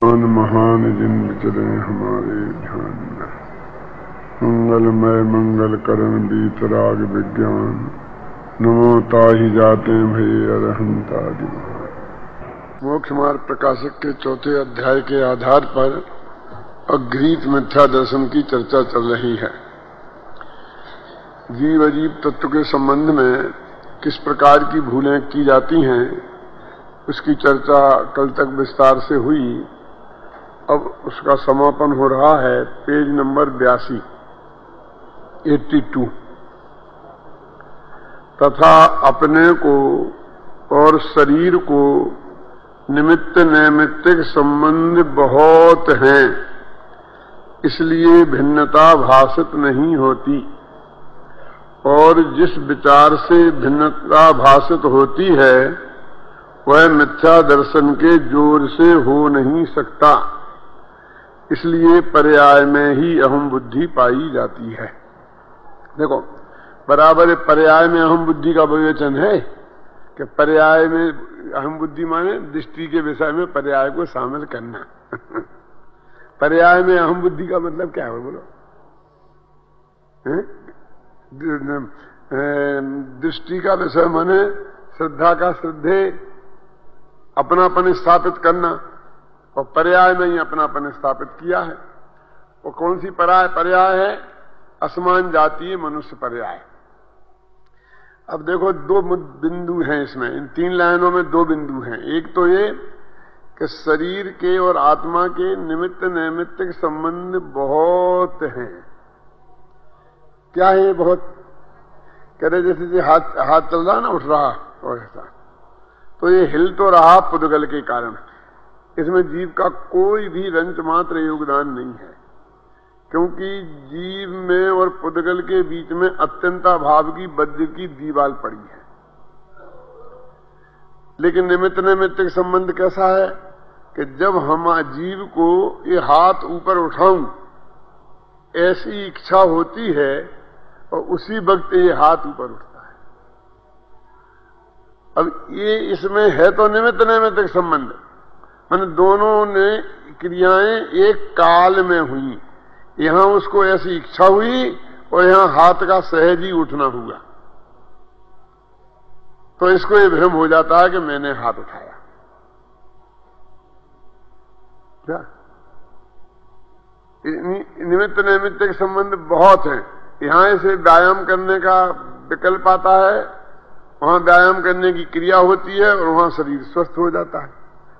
महान जिन विचरे हमारे ध्यान में, मंगलमय मंगल करण बीतराग विज्ञान, नमो ताहि जाते भये अरहंतादि। मोक्ष मार्ग प्रकाशक के चौथे अध्याय के आधार पर अघ्रीत मिथ्या दर्शन की चर्चा चल रही है। जीव अजीव तत्व के संबंध में किस प्रकार की भूलें की जाती हैं, उसकी चर्चा कल तक विस्तार से हुई। अब उसका समापन हो रहा है पेज नंबर 82। तथा अपने को और शरीर को निमित्त नैमित्तिक संबंध बहुत हैं, इसलिए भिन्नता भाषित नहीं होती, और जिस विचार से भिन्नता भाषित होती है वह मिथ्या दर्शन के जोर से हो नहीं सकता। इसलिए पर्याय में ही अहम बुद्धि पाई जाती है। देखो, बराबर पर्याय में अहम बुद्धि का विवेचन है कि पर्याय में अहम बुद्धि माने दृष्टि के विषय में पर्याय को शामिल करना। पर्याय में अहम बुद्धि का मतलब क्या है बोलो? दृष्टि का विषय माने श्रद्धा का श्रद्धे, अपनापन स्थापित करना, और पर्याय में ही अपनापन स्थापित किया है। वो कौन सी पर्याय है? असमान जातीय मनुष्य पर्याय। अब देखो, दो बिंदु हैं इसमें, इन 3 लाइनों में 2 बिंदु हैं। एक तो ये कि शरीर के और आत्मा के निमित्त नैमित्तिक संबंध बहुत हैं। क्या है ये बहुत? कह रहे जैसे हाथ चल रहा ना, उठ रहा और ऐसा, तो ये हिल तो रहा पुद्गल के कारण। इसमें जीव का कोई भी रंच मात्र योगदान नहीं है, क्योंकि जीव में और पुद्गल के बीच में अत्यंताभाव की वज्र की दीवार पड़ी है। लेकिन निमित्त नैमित्तिक संबंध कैसा है कि जब हम जीव को ये हाथ ऊपर उठाऊं ऐसी इच्छा होती है, और उसी वक्त ये हाथ ऊपर उठता है। अब ये इसमें है तो निमित्त नैमित्तिक संबंध, माने दोनों ने क्रियाएं एक काल में हुई। यहां उसको ऐसी इच्छा हुई और यहां हाथ का सहज ही उठना हुआ, तो इसको ये भ्रम हो जाता है कि मैंने हाथ उठाया। क्या निमित्त नैमित्तिक संबंध बहुत हैं। यहां से व्यायाम करने का विकल्प आता है, वहां व्यायाम करने की क्रिया होती है, और वहां शरीर स्वस्थ हो जाता है,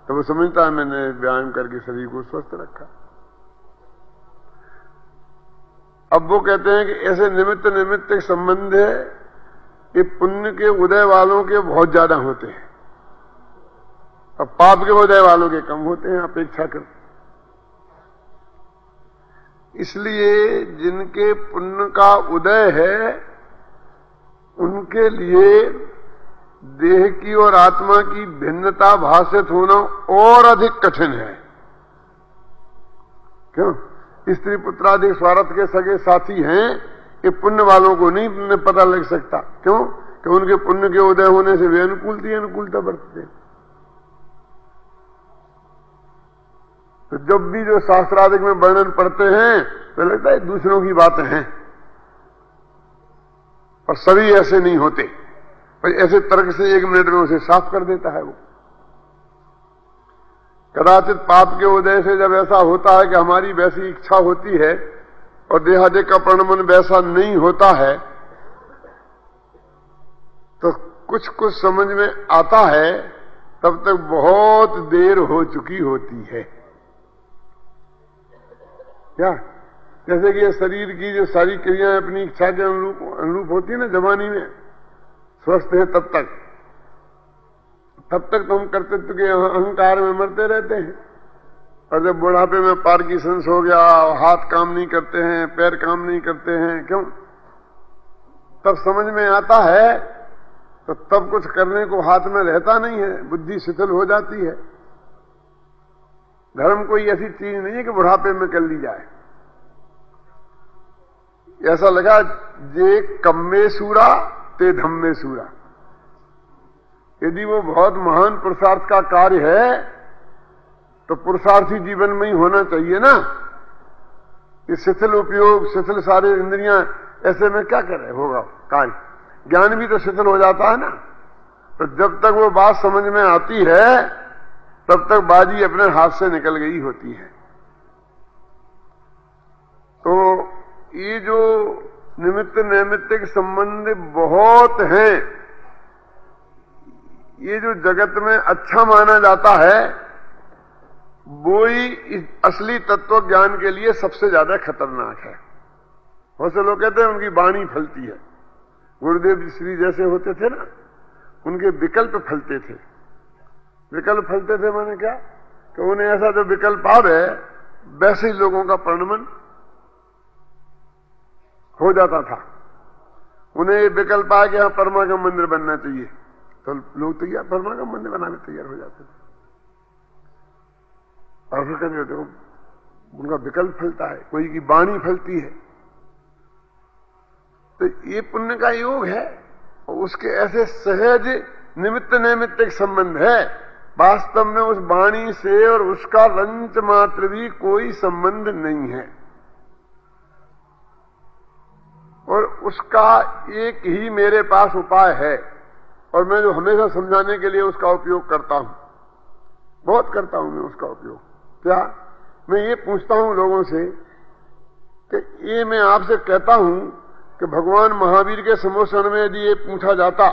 तो वो समझता है मैंने व्यायाम करके शरीर को स्वस्थ रखा। अब वो कहते हैं कि ऐसे निमित्त नैमित्तिक संबंध है, ये पुण्य के उदय वालों के बहुत ज्यादा होते हैं, और पाप के उदय वालों के कम होते हैं अपेक्षाकृत। इसलिए जिनके पुण्य का उदय है उनके लिए देह की और आत्मा की भिन्नता भाषित होना और अधिक कठिन है। क्यों? स्त्री पुत्रादि स्वार्थ के सगे साथी हैं, ये पुण्य वालों को नहीं पता लग सकता। क्यों? कि उनके पुण्य के उदय होने से वे अनुकूलता बरतते हैं। तो जब भी जो शास्त्रादिक में वर्णन पढ़ते हैं तो लगता है दूसरों की बातें हैं, और सभी ऐसे नहीं होते। पर ऐसे तर्क से 1 मिनट में उसे साफ कर देता है वो। कदाचित पाप के उदय से जब ऐसा होता है कि हमारी वैसी इच्छा होती है और देहादि का प्रणमन वैसा नहीं होता है, तो कुछ कुछ समझ में आता है, तब तक बहुत देर हो चुकी होती है। क्या? जैसे कि ये शरीर की जो सारी क्रियाएं अपनी इच्छा के अनुरूप होती है ना, जवानी में स्वस्थ है तब तक तो हम कर्तृत्व के अहंकार में मरते रहते हैं। और जब बुढ़ापे में पार्किंसंस हो गया, हाथ काम नहीं करते हैं, पैर काम नहीं करते हैं, क्यों? तब समझ में आता है, तो तब कुछ करने को हाथ में रहता नहीं है, बुद्धि शिथिल हो जाती है। धर्म कोई ऐसी चीज नहीं है कि बुढ़ापे में कर ली जाए। ऐसा लगा जे कम्मे सूरा ते धम्मे सूरा। यदि वो बहुत महान पुरुषार्थ का कार्य है तो पुरुषार्थी जीवन में ही होना चाहिए ना। कि शिथिल उपयोग, शिथिल सारे इंद्रियां, ऐसे में क्या करे होगा कार्य। ज्ञान भी तो शिथिल हो जाता है ना। तो जब तक वो बात समझ में आती है तब तक बाजी अपने हाथ से निकल गई होती है। तो ये जो निमित्त नैमित्तिक संबंध बहुत हैं, ये जो जगत में अच्छा माना जाता है वो ही इस असली तत्व ज्ञान के लिए सबसे ज्यादा खतरनाक है। बहुत से लोग कहते हैं उनकी वाणी फलती है। गुरुदेव जी श्री जैसे होते थे ना, उनके विकल्प फलते थे। विकल्प फलते थे माने क्या कि उन्हें ऐसा जो विकल्प आ रहे वैसे ही लोगों का परिणमन हो जाता था। उन्हें ये विकल्प आया कि यहां परमागम मंदिर बनना चाहिए तो लोग तैयार परमागम मंदिर बनाने तैयार हो जाते थे। और फिर कहते देखो उनका विकल्प फलता है, कोई की वाणी फलती है। तो ये पुण्य का योग है और उसके ऐसे सहज निमित्त नैमित्तिक संबंध है। वास्तव में उस वाणी से और उसका रंच मात्र भी कोई संबंध नहीं है। और उसका एक ही मेरे पास उपाय है और मैं जो हमेशा समझाने के लिए उसका उपयोग करता हूं, बहुत करता हूं मैं उसका उपयोग। क्या मैं ये पूछता हूं लोगों से कि ये मैं आपसे कहता हूं कि भगवान महावीर के सम्मोहन में यदि ये पूछा जाता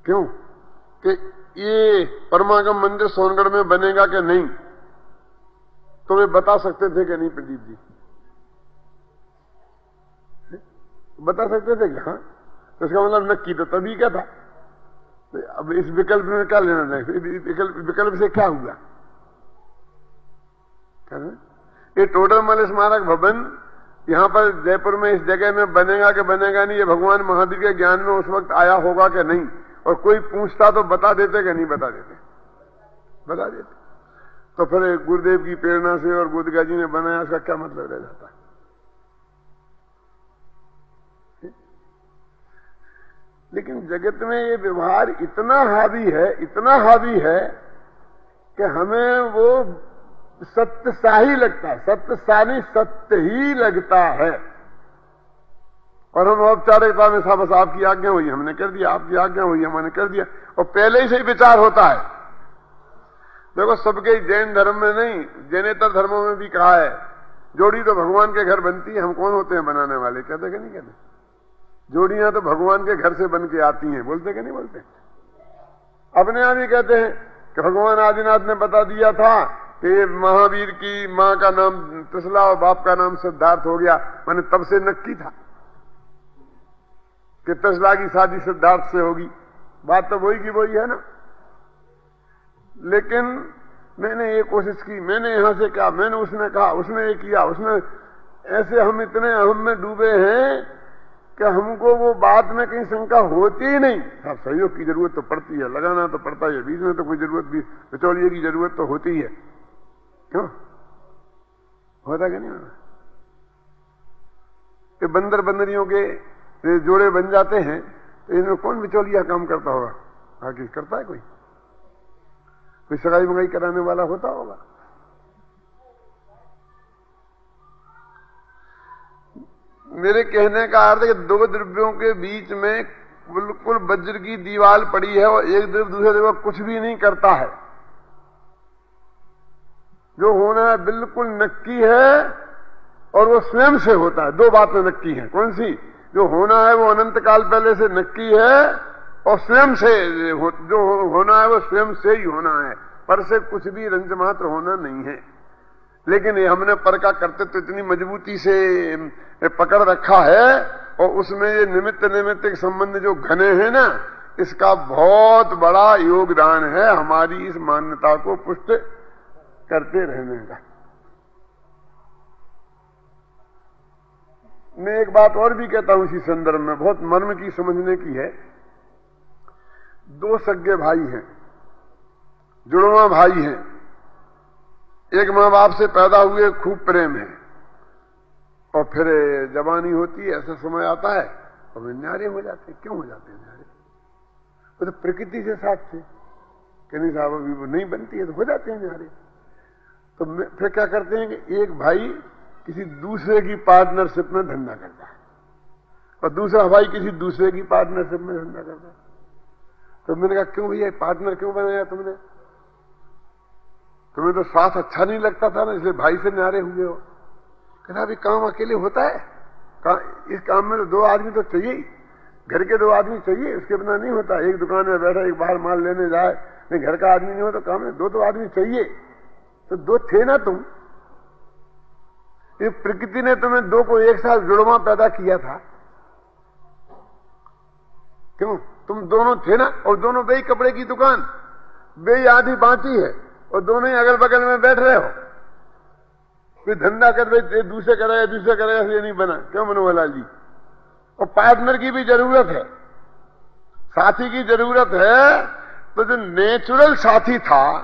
क्यों कि ये परमागम मंदिर सोनगढ़ में बनेगा कि नहीं, तो वे बता सकते थे कि नहीं प्रदीप जी? बता सकते थे कि हाँ। तो इसका मतलब नक्की तो तभी क्या था। तो अब इस विकल्प में क्या लेना चाहिए? विकल्प से क्या हुआ? ये टोडरमल स्मारक भवन यहां पर जयपुर में इस जगह में बनेगा कि बनेगा नहीं, ये भगवान महावीर के ज्ञान में उस वक्त आया होगा कि नहीं, और कोई पूछता तो बता देते कि नहीं बता देते? बता देते। तो फिर गुरुदेव की प्रेरणा से और गुदगा जी ने बनाया, उसका क्या मतलब रह जाता है? लेकिन जगत में ये व्यवहार इतना हावी है, इतना हावी है कि हमें वो सत्य सा ही लगता है, सत्य सानी सत्य ही लगता है। और हम औपचारिकता में बस आपकी आज्ञा हुई हमने कर दिया, आपकी आज्ञा हुई हमने कर दिया, और पहले ही से ही विचार होता है। देखो सबके जैन धर्म में नहीं, जैनेतर धर्मों में भी कहा है जोड़ी तो भगवान के घर बनती है, हम कौन होते हैं बनाने वाले? कहते कि नहीं कहते? जोड़ियां तो भगवान के घर से बन के आती हैं, बोलते कि नहीं बोलते? अपने आप ही कहते हैं कि भगवान आदिनाथ ने बता दिया था कि महावीर की मां का नाम त्रिशला और बाप का नाम सिद्धार्थ हो गया, मैंने तब से नक्की था कि त्रिशला की शादी सिद्धार्थ से होगी। बात तो वही की वही है ना। लेकिन मैंने ये कोशिश की, मैंने यहां से कहा, मैंने उसने कहा, उसने ये किया, उसने ऐसे, हम इतने अहम में डूबे हैं कि हमको वो बात में कहीं शंका होती ही नहीं। साहब सहयोग की जरूरत तो पड़ती है, लगाना तो पड़ता है, बीच में तो कोई जरूरत भी, बिचौलिए की जरूरत तो होती ही है। क्यों होता कि नहीं होता? कि बंदर बंदरियों के जोड़े बन जाते हैं, तो इनमें कौन बिचौलिया काम करता होगा? आगे करता है कोई सगाई मंगाई कराने वाला होता होगा? मेरे कहने का अर्थ है कि दो द्रव्यों के बीच में बिल्कुल वज्र की दीवार पड़ी है और एक द्रव्य दूसरे द्रव्य कुछ भी नहीं करता है। जो होना है बिल्कुल नक्की है और वो स्वयं से होता है। दो बातें नक्की हैं। कौन सी? जो होना है वो अनंत काल पहले से नक्की है और स्वयं से जो होना है वो स्वयं से ही होना है, पर से कुछ भी रंज मात्र होना नहीं है। लेकिन ये हमने पर का कर्तव्य इतनी मजबूती से पकड़ रखा है और उसमें ये निमित्त नैमित्तिक संबंध जो घने हैं ना, इसका बहुत बड़ा योगदान है हमारी इस मान्यता को पुष्ट करते रहने का। मैं एक बात और भी कहता हूं इसी संदर्भ में, बहुत मर्म की समझने की है। दो सगे भाई हैं, जुड़वा भाई हैं, एक मां बाप से पैदा हुए, खूब प्रेम है, और फिर जवानी होती है, ऐसा समय आता है और वे न्यारे हो जाते हैं। क्यों हो जाते हैं न्यारे? वो तो प्रकृति से साथ थे, कि नहीं साहब अभी वो नहीं बनती है, तो हो जाते हैं न्यारे। तो फिर क्या करते हैं कि एक भाई किसी दूसरे की पार्टनरशिप में धंधा करता है और दूसरा भाई किसी दूसरे की पार्टनरशिप में धंधा करता है। तो मैंने कहा क्यों भैया पार्टनर क्यों बनाया तुमने? तुम्हें तो साथ अच्छा नहीं लगता था ना, इसलिए भाई से न्यारे हुए हो। कहता अभी काम अकेले होता है, इस काम में तो 2 आदमी तो चाहिए ही, घर के 2 आदमी चाहिए, उसके बिना नहीं होता। एक दुकान में बैठा एक बाहर माल लेने जाए, नहीं घर का आदमी नहीं हो तो काम में 2 आदमी चाहिए। तो 2 थे ना तुम, ये प्रकृति ने तुम्हें 2 को एक साथ जुड़वा पैदा किया था, क्यों? तुम दोनों थे ना, और दोनों बेई कपड़े की दुकान, बेई आधी बांटी है और दोनों ही अगल बगल में बैठ रहे हो, फिर धंधा कर रहे दूसरे करेगा दूसरे करेगा, ये नहीं बना। क्यों मनोहरलाल जी? और पार्टनर की भी जरूरत है, साथी की जरूरत है। तो जो नेचुरल साथी था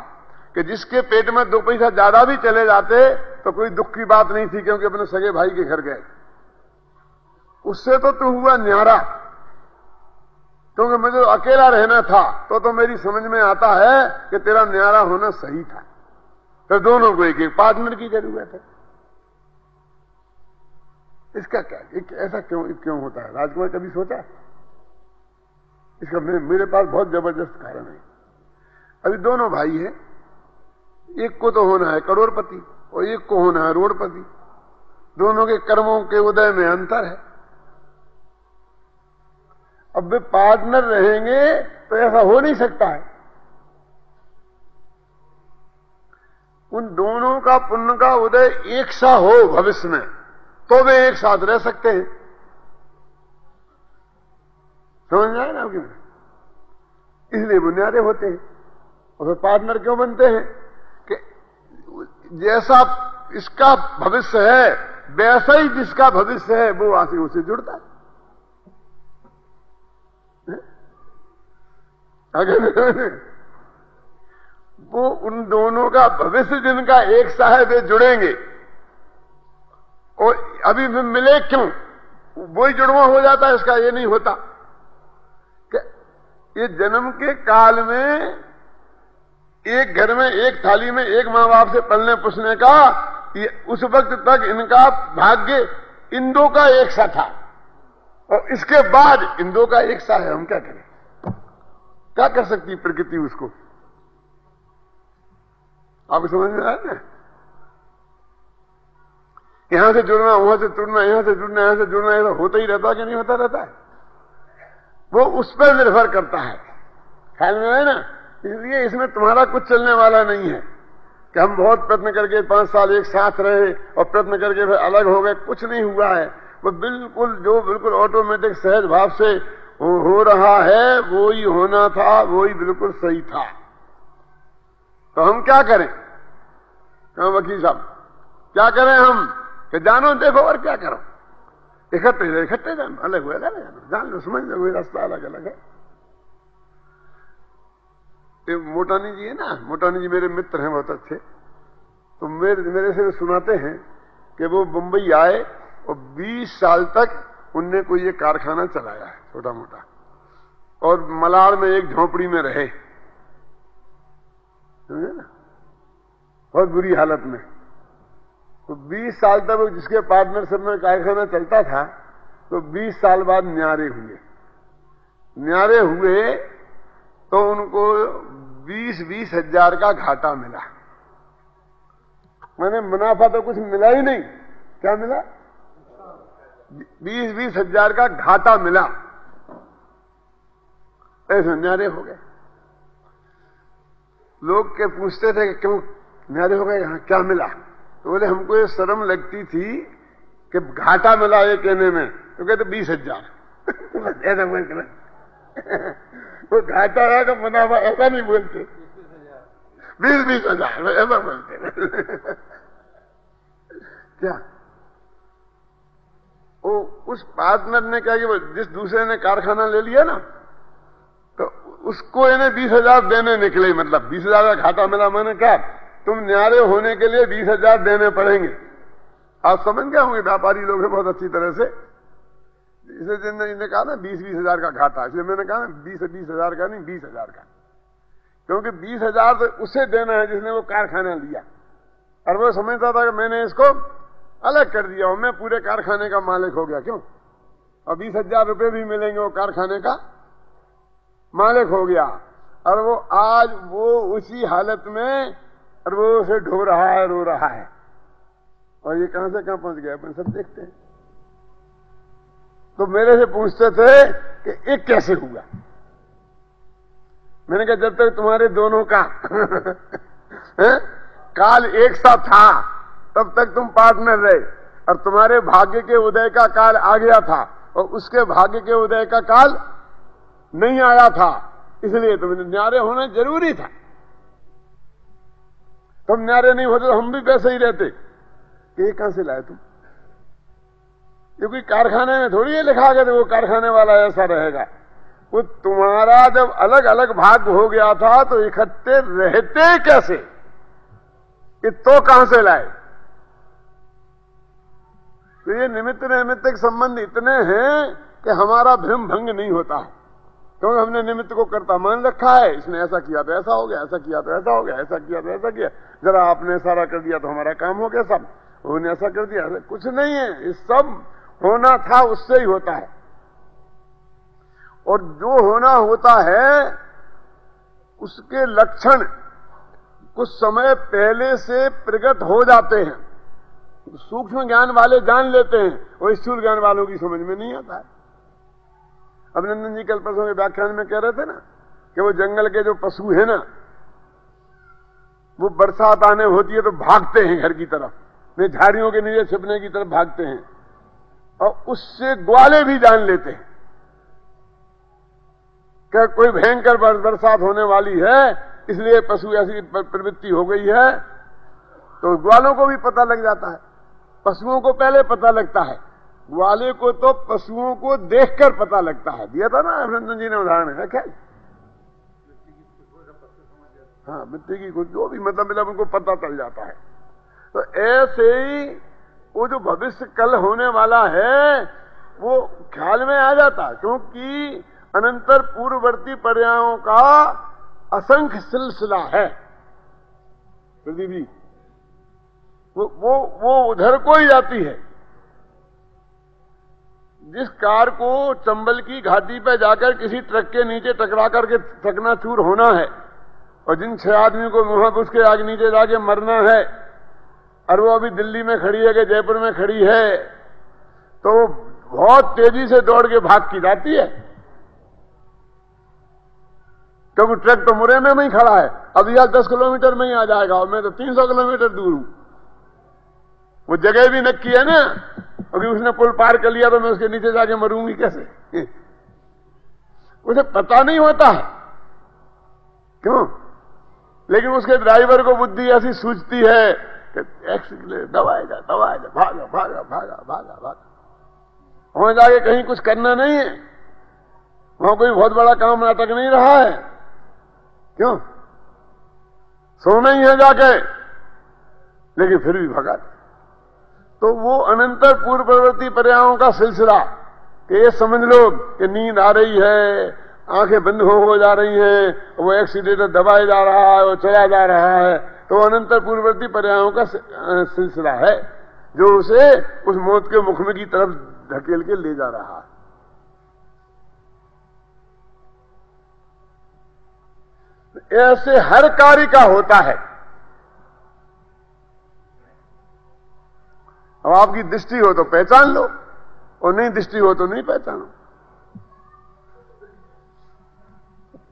कि जिसके पेट में 2 पैसा ज्यादा भी चले जाते तो कोई दुख की बात नहीं थी, क्योंकि अपने सगे भाई के घर गए, उससे तो तू हुआ न्यारा। क्योंकि मुझे अकेला रहना था तो मेरी समझ में आता है कि तेरा न्यारा होना सही था। तो दोनों को एक पार्टनर की जरूरत है। इसका क्या, ऐसा क्यों होता है? राजकुमार कभी सोचा? इसका मेरे पास बहुत जबरदस्त कारण है। अभी दोनों भाई हैं, एक को तो होना है करोड़पति और एक को होना है रोड़पति। दोनों के कर्मों के उदय में अंतर है। अब वे पार्टनर रहेंगे तो ऐसा हो नहीं सकता है। उन दोनों का पुण्य का उदय एक सा हो भविष्य में, तो वे एक साथ रह सकते हैं। समझ में आए ना? इसलिए बुनियादे होते हैं। और फिर पार्टनर क्यों बनते हैं? कि जैसा इसका भविष्य है वैसा ही जिसका भविष्य है वो आगे उसे जुड़ता है। अगर वो उन दोनों का भविष्य जिनका एक सा है वे जुड़ेंगे, और अभी भी मिले क्यों? वही जुड़वा हो जाता है, इसका ये नहीं होता कि ये जन्म के काल में एक घर में एक थाली में एक मां बाप से पलने पुसने का, ये उस वक्त तक इनका भाग्य इन 2 का एक सा था, और इसके बाद इन 2 का एक सा है। हम क्या करें? क्या कर सकती प्रकृति उसको? आपको समझ में आया ना? यहां से जुड़ना वहां से जुड़ना, यहां से जुड़ना यहां से जुड़ना, ऐसा होता ही रहता कि नहीं होता रहता है? वो उस पर निर्भर करता है। ख्याल में है ना? इसलिए इसमें तुम्हारा कुछ चलने वाला नहीं है कि हम बहुत प्रयत्न करके 5 साल एक साथ रहे और प्रयत्न करके फिर अलग हो गए। कुछ नहीं हुआ है। वो बिल्कुल ऑटोमेटिक सहज भाव से हो रहा है, वो ही होना था, वो ही बिल्कुल सही था। तो हम क्या करें? वकील साहब क्या करें हम? कि जानो देखो और क्या करो, इकट्ठे जानो, अलग हुए अलग जानो, जान लो समझ लो, रास्ता अलग अलग है। मोटानी जी है ना, मोटानी जी मेरे मित्र हैं बहुत अच्छे। तो मेरे से सुनाते हैं कि वो मुंबई आए और 20 साल तक उनने कोई एक कारखाना चलाया है छोटा मोटा, और मलाड़ में एक झोपड़ी में रहे, समझे ना, बहुत बुरी हालत में। तो 20 साल तक वो जिसके पार्टनरशिप में कारखाना चलता था, तो 20 साल बाद न्यारे हुए तो उनको 20-20 हजार का घाटा मिला। मैंने मुनाफा तो कुछ मिला ही नहीं। क्या मिला? 20-20 हजार का घाटा मिला। ऐसे न्यारे हो गए। लोग के पूछते थे कि क्यों न्यारे हो गए, यहां क्या मिला? तो बोले हमको ये शर्म लगती थी कि घाटा मिला ये कहने में, तो कहते 20 हजार। ऐसा बोलते वो घाटा है तो मुनाफा, ऐसा नहीं बोलते। 20-20 हजार ऐसा बोलते। क्या वो उस पार्टनर ने क्या कि जिस दूसरे ने कारखाना ले लिया ना, तो उसको इन्हें 20 हजार देने निकले। मतलब 20 हजार का घाटा मिला। मैंने क्या, तुम न्यारे होने के लिए 20 हजार देने पड़ेंगे। आप समझ गए होंगे, व्यापारी लोग हैं बहुत अच्छी तरह से। इसलिए इन्होंने कहा ना 20-20 हजार का घाटा, इसलिए मैंने कहा 20 हजार का नहीं 20 हजार का। क्योंकि 20,000 तो उसे देना है जिसने वो कारखाना लिया, और वो समझता था कि मैंने इसको अलग कर दिया और मैं पूरे कारखाने का मालिक हो गया। क्यों? और 20,000 रुपये भी मिलेंगे, वो कारखाने का मालिक हो गया। और वो आज वो उसी हालत में, और वो उसे ढो रहा है, रो रहा है। और ये कहां से कहां पहुंच गया अपन सब देखते हैं। तो मेरे से पूछते थे कि ये कैसे हुआ। मैंने कहा जब तक तुम्हारे दोनों का काल एक सा था तब तक तुम पार्टनर रहे, और तुम्हारे भाग्य के उदय का काल आ गया था और उसके भाग्य के उदय का काल नहीं आया था, इसलिए तुम्हें न्यारे होना जरूरी था। तुम न्यारे नहीं होते तो हम भी वैसे ही रहते। ये कहां से लाए तुम? ये कोई कारखाने में थोड़ी है लिखा गया वो कारखाने वाला ऐसा रहेगा। वो तुम्हारा जब अलग अलग भाग हो गया था तो इकट्ठे रहते कैसे, ये तो कहां से लाए? तो ये निमित्त नैमित्तिक संबंध इतने हैं कि हमारा भ्रम भंग नहीं होता है, क्योंकि हमने निमित्त को कर्ता मान रखा है। इसने ऐसा किया तो ऐसा हो गया, ऐसा किया तो ऐसा हो गया, ऐसा किया तो ऐसा किया, जरा आपने सारा कर दिया तो हमारा काम हो गया, सब उन्होंने ऐसा कर दिया। कुछ नहीं है, ये सब होना था उससे ही होता है। और जो होना होता है उसके लक्षण कुछ समय पहले से प्रकट हो जाते हैं। सूक्ष्म ज्ञान वाले जान लेते हैं, और स्थूल ज्ञान वालों की समझ में नहीं आता है। अभिनंदन जी कल परसों के व्याख्यान में कह रहे थे ना कि वो जंगल के जो पशु है ना, वो बरसात आने होती है तो भागते हैं घर की तरफ, वे झाड़ियों के नीचे छिपने की तरफ भागते हैं, और उससे ग्वाले भी जान लेते हैं कि कोई भयंकर बरसात होने वाली है, इसलिए पशु ऐसी प्रवृत्ति हो गई है। तो ग्वालों को भी पता लग जाता है, पशुओं को पहले पता लगता है, ग्वाले को तो पशुओं को देखकर पता लगता है। दिया था ना अभिनंदन जी ने उदाहरण, है क्या? हाँ, मिट्टी की कुछ जो भी मतलब उनको पता चल जाता है। तो ऐसे ही वो जो भविष्य कल होने वाला है वो ख्याल में आ जाता, क्योंकि अनंतर पूर्ववर्ती पर्यायों का असंख्य सिलसिला है। पृथ्वी वो उधर को ही जाती है। जिस कार को चंबल की घाटी पर जाकर किसी ट्रक के नीचे टकरा करके चकनाचूर होना है, और जिन 6 आदमी को वहां पर उसके आगे नीचे जाके मरना है, और वो अभी दिल्ली में खड़ी है कि जयपुर में खड़ी है, तो बहुत तेजी से दौड़ के भाग की जाती है, क्योंकि ट्रक तो मुरैना में ही खड़ा है, अब यह 10 किलोमीटर में ही आ जाएगा और मैं तो 300 किलोमीटर दूर हूं। वो जगह भी नक्की है ना, अभी उसने पुल पार कर लिया तो मैं उसके नीचे जाके मरूंगी कैसे? उसे पता नहीं होता है क्यों, लेकिन उसके ड्राइवर को बुद्धि ऐसी सूझती है कि दबाए जा, भागा भागा भागा भागा भागा। वहां जाके कहीं कुछ करना नहीं है, वहां कोई बहुत बड़ा काम नाटक नहीं रहा है, क्यों? सोना ही है जाके, लेकिन फिर भी भगा। तो वो अनंतर पूर्ववर्ती पर्यायों का सिलसिला कि ये समझ लो कि नींद आ रही है, आंखें बंद हो जा रही हैं, वो एक्सीडेटर दबाया जा रहा है, वो चला जा रहा है, तो अनंतर पूर्ववर्ती पर्यायों का सिलसिला है जो उसे उस मौत के मुख में की तरफ धकेल के ले जा रहा है। ऐसे हर कार्य का होता है। अब आपकी दृष्टि हो तो पहचान लो, और नहीं दृष्टि हो तो नहीं पहचानो।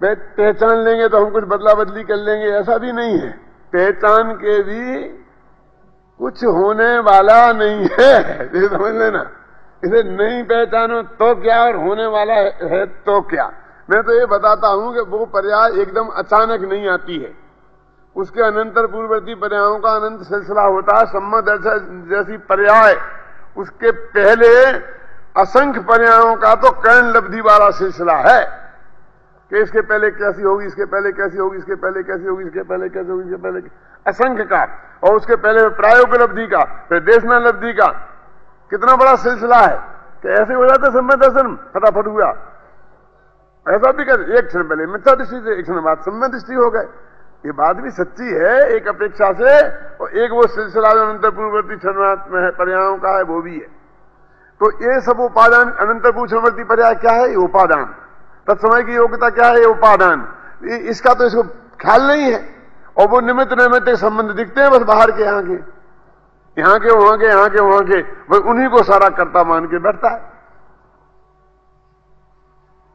पहचान लेंगे तो हम कुछ बदला बदली कर लेंगे, ऐसा भी नहीं है। पहचान के भी कुछ होने वाला नहीं है, ये समझ लेना। इसे नहीं पहचानो तो क्या, और होने वाला है तो क्या। मैं तो ये बताता हूं कि वो पर्याय एकदम अचानक नहीं आती है, उसके अनंतर पूर्ववर्ती पर्यायों का अनंत सिलसिला होता है। सम्मत जैसी पर्याय, उसके पहले असंख्य पर्यायों का तो कर्ण लब्धि वाला सिलसिला है कि इसके पहले कैसी होगी, इसके पहले कैसी होगी, इसके पहले कैसी होगी, इसके पहले कैसी होगी, इसके पहले असंख्य का, और उसके पहले प्रायोपलब्धि का, फिर देशनालब्धि का। कितना बड़ा सिलसिला है कि ऐसे हो जाता सम्मत दर्शन फटाफट हुआ। ऐसा भी कर, एक क्षण पहले मिथ्या दृष्टि से, एक क्षण बाद सम्य दृष्टि हो गए। ये बात भी सच्ची है एक अपेक्षा से, और एक वो सिलसिला जो अनंत पूर्ववर्ती क्षणवात्म है पर्यायों का है वो भी है। तो ये सब उपादान, अनंत पूर्ववर्ती पर्याय क्या है? ये उपादान। तत्समय की योग्यता क्या है? ये उपादान। इसका तो इसको ख्याल नहीं है, और वो निमित्त निमित्त संबंध दिखते हैं बस बाहर के, यहाँ के वहां के, यहाँ के वहां के, बस उन्हीं को सारा कर्ता मान के बैठता है।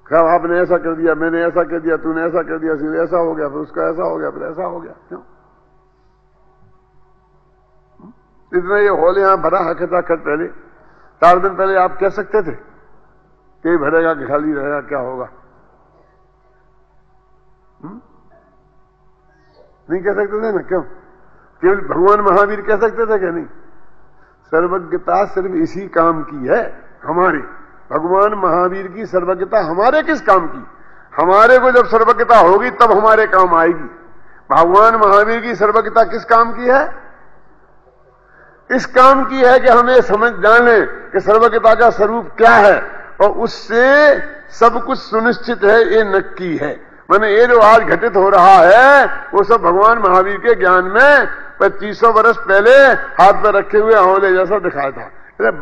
कब आपने ऐसा कर दिया, मैंने ऐसा कर दिया, तूने ऐसा कर दिया, इसलिए ऐसा हो गया, फिर उसका ऐसा हो गया, फिर ऐसा हो गया। क्यों? इतना ये हॉल यहां भरा है खचाखच। पहले 4 दिन पहले आप कह सकते थे कि भरेगा कि खाली रहेगा, क्या होगा? नहीं कह सकते थे ना? क्यों? केवल भगवान महावीर कह सकते थे कि नहीं? सर्वज्ञता सिर्फ इसी काम की है हमारी। भगवान महावीर की सर्वज्ञता हमारे किस काम की? हमारे को जब सर्वज्ञता होगी तब हमारे काम आएगी। भगवान महावीर की सर्वज्ञता किस काम की है? इस काम की है कि हमें समझ जाने कि सर्वज्ञता का स्वरूप क्या है, और उससे सब कुछ सुनिश्चित है, ये नक्की है। माने ये जो आज घटित हो रहा है वो सब भगवान महावीर के ज्ञान में 2500 वर्ष पहले हाथ पर रखे हुए आंवले जैसा दिखाया था।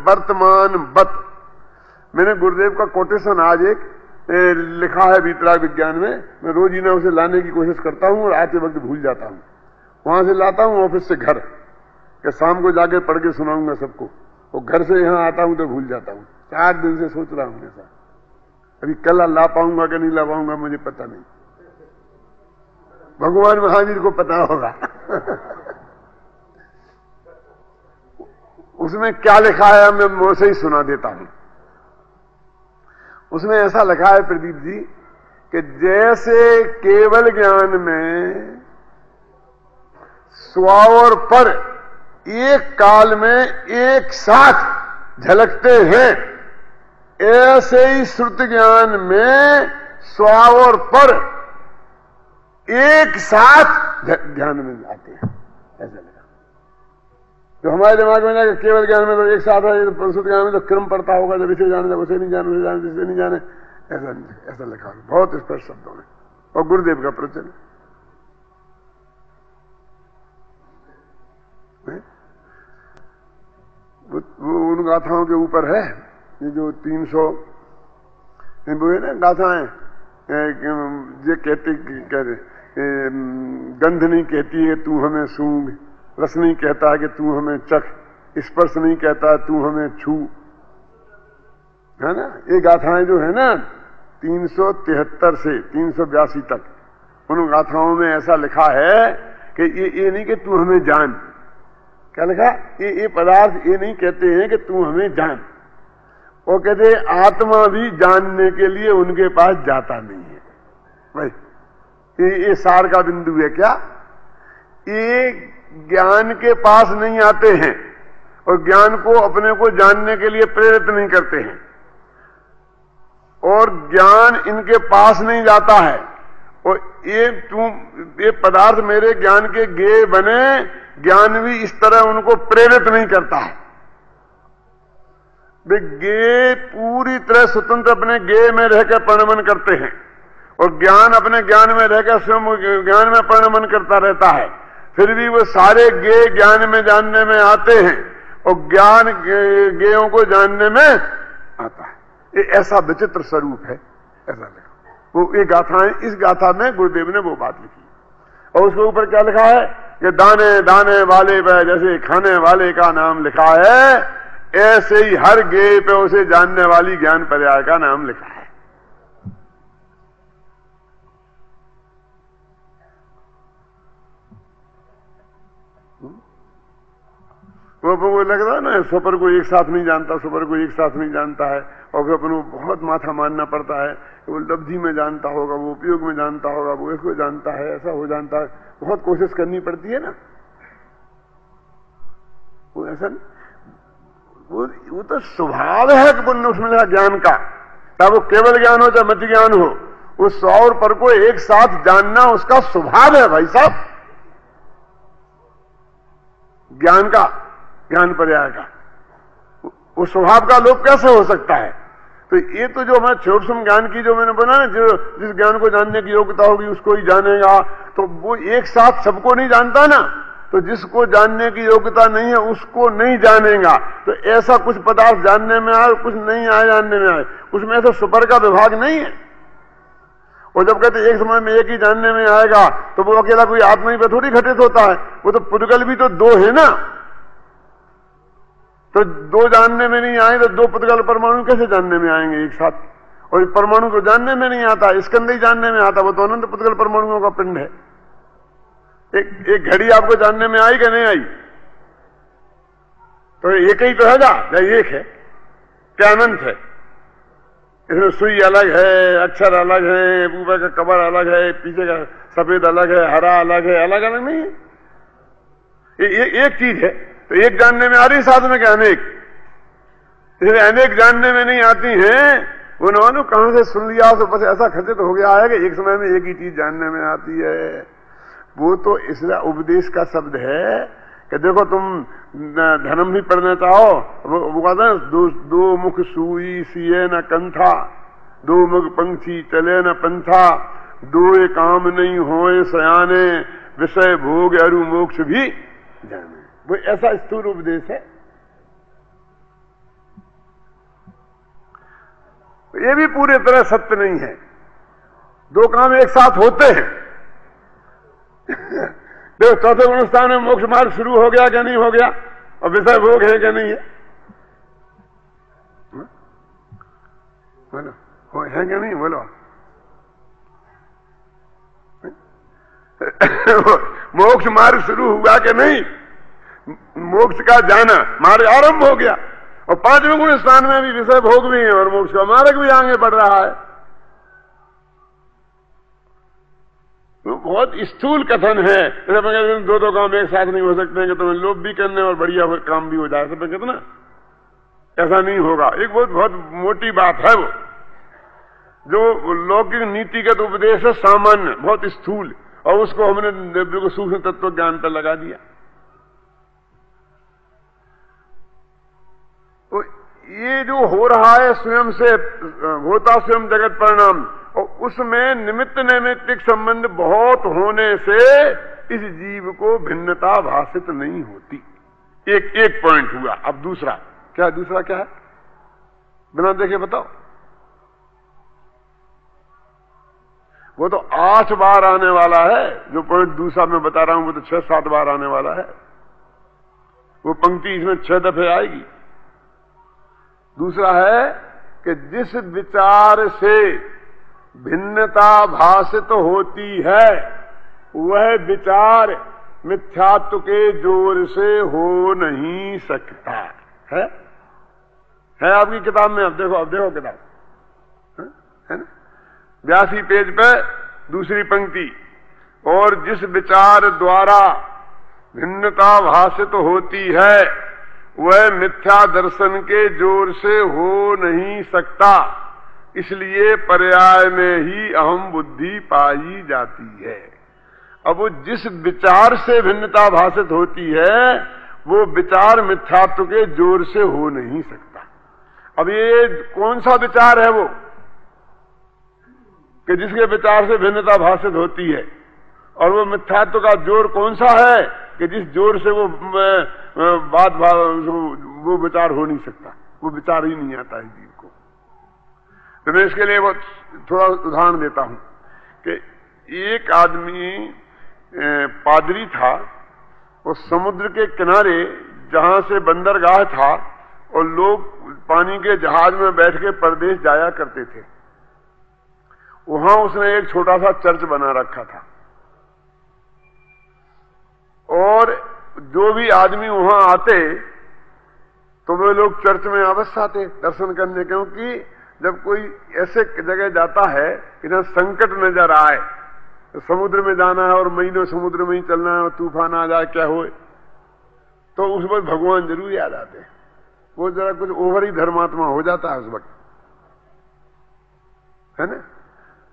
वर्तमान बत, मैंने गुरुदेव का कोटेशन आज एक लिखा है वीतराग विज्ञान में। मैं रोज ही ना उसे लाने की कोशिश करता हूं और आते वक्त भूल जाता हूं। वहां से लाता हूं ऑफिस से घर, कि शाम को जाके पढ़ के सुनाऊंगा सबको, और घर से यहां आता हूं तो भूल जाता हूं। 4 दिन से सोच रहा हूं ऐसा। अभी कल ला पाऊंगा कि नहीं ला पाऊंगा मुझे पता नहीं, भगवान महावीर को पता होगा। उसमें क्या लिखा है मैं मुंह से ही सुना देता हूं। उसमें ऐसा लिखा है प्रदीप जी कि जैसे केवल ज्ञान में स्व और पर एक काल में एक साथ झलकते हैं, ऐसे ही श्रुत ज्ञान में स्व और पर एक साथ ध्यान में आते हैं। ऐसा लगा तो हमारे दिमाग में जाकर केवल ज्ञान में तो एक साथ है, श्रुत ज्ञान में तो क्रम पड़ता होगा, जब इसे जाने जब उसे नहीं जाने, उसे जाने जिसे नहीं जाने, ऐसा लिखा है बहुत स्पष्ट शब्दों में, और गुरुदेव का प्रवचन वो उन गाथाओं के ऊपर है। ये जो 300 वो है ना गाथाएं, ये कहते गंध नहीं कहती है तू हमें सूंघ, रस नहीं कहता है कि तू हमें चख, स्पर्श नहीं कहता है तू हमें छू, है ना? ये गाथाएं जो है ना 373 से 382 तक, उन गाथाओं में ऐसा लिखा है कि ये नहीं कि तू हमें जान, क्या लिखा? ये पदार्थ ये नहीं कहते हैं कि तू हमें जान, वो कहते आत्मा भी जानने के लिए उनके पास जाता नहीं है। भाई ये सार का बिंदु है। क्या ये ज्ञान के पास नहीं आते हैं और ज्ञान को अपने को जानने के लिए प्रेरित नहीं करते हैं, और ज्ञान इनके पास नहीं जाता है, और ये पदार्थ मेरे ज्ञान के गेय बने, ज्ञान भी इस तरह उनको प्रेरित नहीं करता है। वे गेय पूरी तरह स्वतंत्र अपने गेय में रहकर परिणमन करते हैं, और ज्ञान अपने ज्ञान में रहकर स्वयं ज्ञान में परिणमन करता रहता है। फिर भी वो सारे गेय ज्ञान में जानने में आते हैं, और ज्ञान गेयों को जानने में आता है। ये ऐसा विचित्र स्वरूप है। ऐसा लगा वो ये गाथाएं, इस गाथा में गुरुदेव ने वो बात लिखी, और उसके ऊपर क्या लिखा है कि दाने दाने वाले पे जैसे खाने वाले का नाम लिखा है, ऐसे ही हर गेय पे उसे जानने वाली ज्ञान पर्याय का नाम लिखा है। वो लग रहा है ना, स्वपर को एक साथ नहीं जानता, स्वपर को एक साथ नहीं जानता है, और फिर अपन को बहुत माथा मारना पड़ता है। वो लब्धि में जानता होगा, वो उपयोग में जानता होगा, वो इसको जानता है, ऐसा हो जानता है, बहुत कोशिश करनी पड़ती है ना। वो ऐसा नहीं, वो तो स्वभाव है कि पुण्य उसमें ज्ञान का, चाहे वो केवल ज्ञान हो चाहे मत ज्ञान हो, उस स्व और पर को एक साथ जानना उसका स्वभाव है भाई साहब। ज्ञान का, ज्ञान पर्याय का वो स्वभाव का लोप कैसे हो सकता है? तो ये तो जो हमारे सूक्ष्म ज्ञान की जो मैंने बना ना, जो जिस ज्ञान को जानने की योग्यता होगी उसको ही जानेगा, तो वो एक साथ सबको नहीं जानता ना। तो जिसको जानने की योग्यता नहीं है उसको नहीं जानेगा। तो ऐसा कुछ पदार्थ जानने में आए, कुछ नहीं आए जानने में आए, उसमें ऐसा सुपर का विभाग नहीं है। और जब कहते एक समय में एक ही जानने में आएगा, तो वो अकेला कोई आत्मा ही पे थोड़ी घटित होता है, वो तो पुद्गल भी तो दो है ना। तो दो जानने में नहीं आए तो दो पुद्गल परमाणु कैसे जानने में आएंगे एक साथ? और परमाणु को जानने में नहीं आता, स्कंद ही जानने में आता, वो तो अनंत पुद्गल परमाणुओं का पिंड है। एक घड़ी आपको जानने में आई कि नहीं आई? तो एक ही तो है ना, एक है क्या अनंत है? इसमें सुई अलग है, अक्षर अलग है, ऊपर का कवर अलग है, पीछे का सफेद अलग है, हरा अलग है, अलग अलग नहीं है। एक चीज है, तो एक जानने में आ रही, साथ में क्या अनेक? इसलिए अनेक जानने में नहीं आती हैं। वो न कहां से सुन लिया तो बस ऐसा खचित हो गया है कि एक समय में एक ही चीज जानने में आती है। वो तो इसलिए उपदेश का शब्द है कि देखो तुम धर्म भी पढ़ना चाहो, वो कहता है दो मुख सुई सिए न कंथा, दो मुख पंछी चले न पंथा, दो काम नहीं होए सयाने, विषय भोग अरु मोक्ष भी जाने। वो ऐसा स्थूल उपदेश है। ये भी पूरी तरह सत्य नहीं है। दो काम एक साथ होते हैं। देखो चौथे गुणस्थान में मोक्ष मार्ग शुरू हो गया क्या नहीं हो गया, और विषय भोग है क्या नहीं है? बोलो है क्या नहीं? बोलो मोक्ष मार्ग शुरू हुआ कि नहीं? मोक्ष का जाना मार्ग आरंभ हो गया, और पांचवें गुण स्थान में भी विषय भोग भी है और मोक्ष का मार्ग भी आगे बढ़ रहा है। तो बहुत स्थूल कथन है। जैसे दो काम एक साथ नहीं हो सकते हैं कि तुम्हें लोभ भी करने और बढ़िया काम भी हो जाए, सब कितना ऐसा नहीं होगा। एक बहुत मोटी बात है वो, जो लौकिक नीतिगत उपदेश है सामान्य, बहुत स्थूल, और उसको हमने बिल्कुल सूक्ष्म तत्व ज्ञान पर लगा दिया। तो ये जो हो रहा है स्वयं से होता स्वयं जगत परिणाम, और उसमें निमित्त नैमित्तिक संबंध बहुत होने से इस जीव को भिन्नता भाषित नहीं होती। एक पॉइंट हुआ। अब दूसरा क्या है? बिना देखे बताओ। वो तो 8 बार आने वाला है। जो पॉइंट दूसरा मैं बता रहा हूं वो तो 6-7 बार आने वाला है। वो पंक्ति इसमें 6 दफे आएगी। दूसरा है कि जिस विचार से भिन्नता भाषित होती है वह विचार मिथ्यात्व के जोर से हो नहीं सकता है आपकी किताब में। अब देखो किताब है ना, 82 पेज पे दूसरी पंक्ति। और जिस विचार द्वारा भिन्नता भाषित होती है वह मिथ्या दर्शन के जोर से हो नहीं सकता, इसलिए पर्याय में ही अहम बुद्धि पाई जाती है। अब वो जिस विचार से भिन्नता भाषित होती है वो विचार मिथ्यात्व के जोर से हो नहीं सकता। अब ये कौन सा विचार है वो कि जिसके विचार से भिन्नता भाषित होती है, और वो मिथ्यात्व का जोर कौन सा है कि जिस जोर से वो वो विचार हो नहीं सकता, वो विचार ही नहीं आता है जीव को। तो मैं इसके लिए वो थोड़ा उदाहरण देता हूं कि एक आदमी पादरी था, वो समुद्र के किनारे जहां से बंदरगाह था और लोग पानी के जहाज में बैठ के परदेश जाया करते थे, वहां उसने एक छोटा सा चर्च बना रखा था। और जो भी आदमी वहां आते तो वे लोग चर्च में अवश्य आते दर्शन करने, क्योंकि जब कोई ऐसे जगह जाता है कि जहां संकट नजर आए, तो समुद्र में जाना है और महीनों समुद्र में ही चलना है और तूफान आ जाए क्या हो, तो उस वक्त भगवान जरूर याद आते हैं। वो जरा कुछ ओवर ही धर्मात्मा हो जाता है उस वक्त, है ना।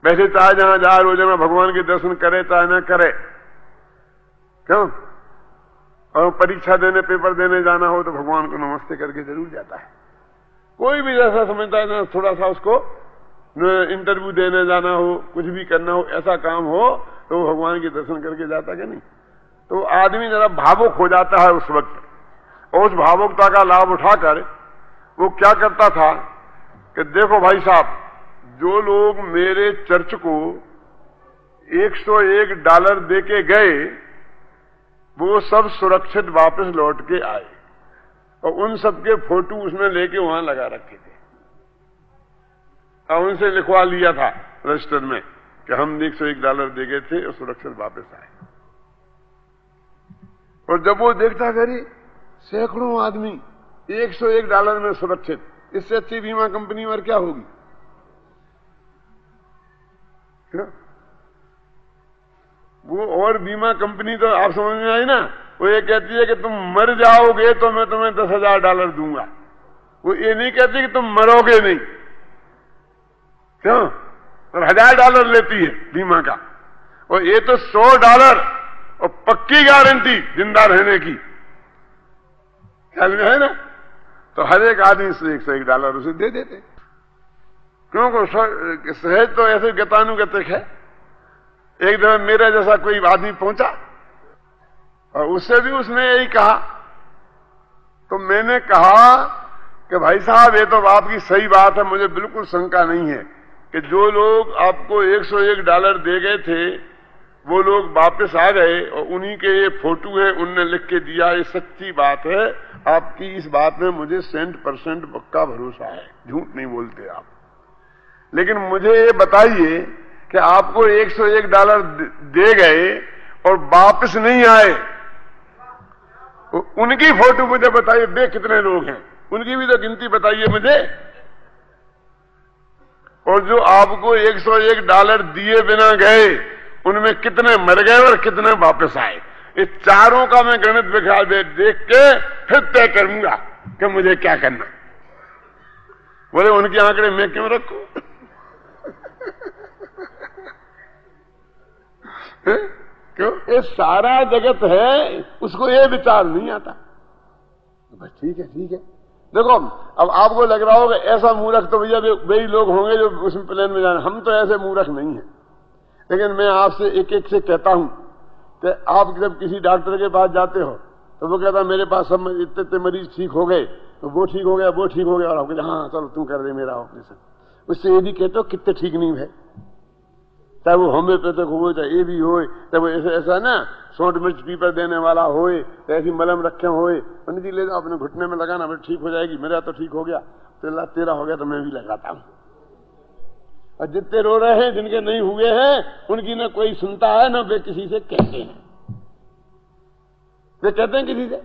वैसे चाहे जहां जाए रोजाना भगवान के दर्शन करे चाहे ना करे, क्यों, और परीक्षा देने पेपर देने जाना हो तो भगवान को नमस्ते करके जरूर जाता है। कोई भी जैसा समझता है ना, थोड़ा सा उसको इंटरव्यू देने जाना हो, कुछ भी करना हो, ऐसा काम हो तो वो भगवान के दर्शन करके जाता कि नहीं। तो आदमी जरा भावुक हो जाता है उस वक्त, और उस भावुकता का लाभ उठाकर वो क्या करता था कि देखो भाई साहब, जो लोग मेरे चर्च को $101 दे के गए वो सब सुरक्षित वापस लौट के आए, और उन सबके फोटो उसने लेके वहां लगा रखे थे, और उनसे लिखवा लिया था रजिस्टर में कि हम $101 दे गए थे और सुरक्षित वापस आए। और जब वो देखता करी सैकड़ों आदमी $101 में सुरक्षित, इससे अच्छी बीमा कंपनी और क्या होगी। वो और बीमा कंपनी तो आप समझ में आई ना, वो ये कहती है कि तुम मर जाओगे तो मैं तुम्हें $10,000 दूंगा, वो ये नहीं कहती कि तुम मरोगे नहीं। क्यों? और $1,000 लेती है बीमा का, और ये तो $100 और पक्की गारंटी जिंदा रहने की, ख्याल में है ना। तो हर एक आदमी से $101 उसे दे देते, क्योंकि सहज तो ऐसे गतानुगतिक है। एक दफा मेरा जैसा कोई आदमी पहुंचा और उससे भी उसने यही कहा, तो मैंने कहा कि भाई साहब ये तो आपकी सही बात है, मुझे बिल्कुल शंका नहीं है कि जो लोग आपको $101 दे गए थे वो लोग वापस आ गए, और उन्हीं के ये फोटो है, उनने लिख के दिया, ये सच्ची बात है। आपकी इस बात में मुझे 100% पक्का भरोसा है, झूठ नहीं बोलते आप। लेकिन मुझे ये बताइए कि आपको $101 दे गए और वापस नहीं आए, उनकी फोटो मुझे बताइए, वे कितने लोग हैं, उनकी भी तो गिनती बताइए मुझे। और जो आपको $101 दिए बिना गए उनमें कितने मर गए और कितने वापस आए, इस चारों का मैं गणित बिखा देख के फिर तय करूंगा कि मुझे क्या करना। बोले उनके आंकड़े मैं क्यों रखूं? क्यों? ये सारा जगत है, उसको ये विचार नहीं आता। बस ठीक है ठीक है। देखो अब आपको लग रहा होगा ऐसा मूर्ख तो भैया वही लोग होंगे जो उस प्लेन में जाना, हम तो ऐसे मूर्ख नहीं है। लेकिन मैं आपसे एक एक से कहता हूं कि आप जब किसी डॉक्टर के पास जाते हो तो वो कहता मेरे पास सब इतने मरीज ठीक हो गए, तो वो ठीक हो गया, वो ठीक हो गया, और आप कहते हाँ चलो तू कर दे मेरा ऑपरेशन। उससे ये भी कहते हो कितने ठीक नहीं है, चाहे वो होम्योपैथिक हो, चाहे ये भी हो, चाहे वो ऐसा ना सोंठ मिर्च पीपर देने वाला होए, तो ऐसी मलम रखे होए, पंडित जी ले जाओ अपने घुटने में लगाना, फिर ठीक हो जाएगी। मेरा तो ठीक हो गया, तो तेरा हो गया तो मैं भी लगाता हूं। और जितने रो रहे हैं जिनके नहीं हुए हैं उनकी ना कोई सुनता है ना वे किसी से कहते हैं। वे कहते हैं किसी से,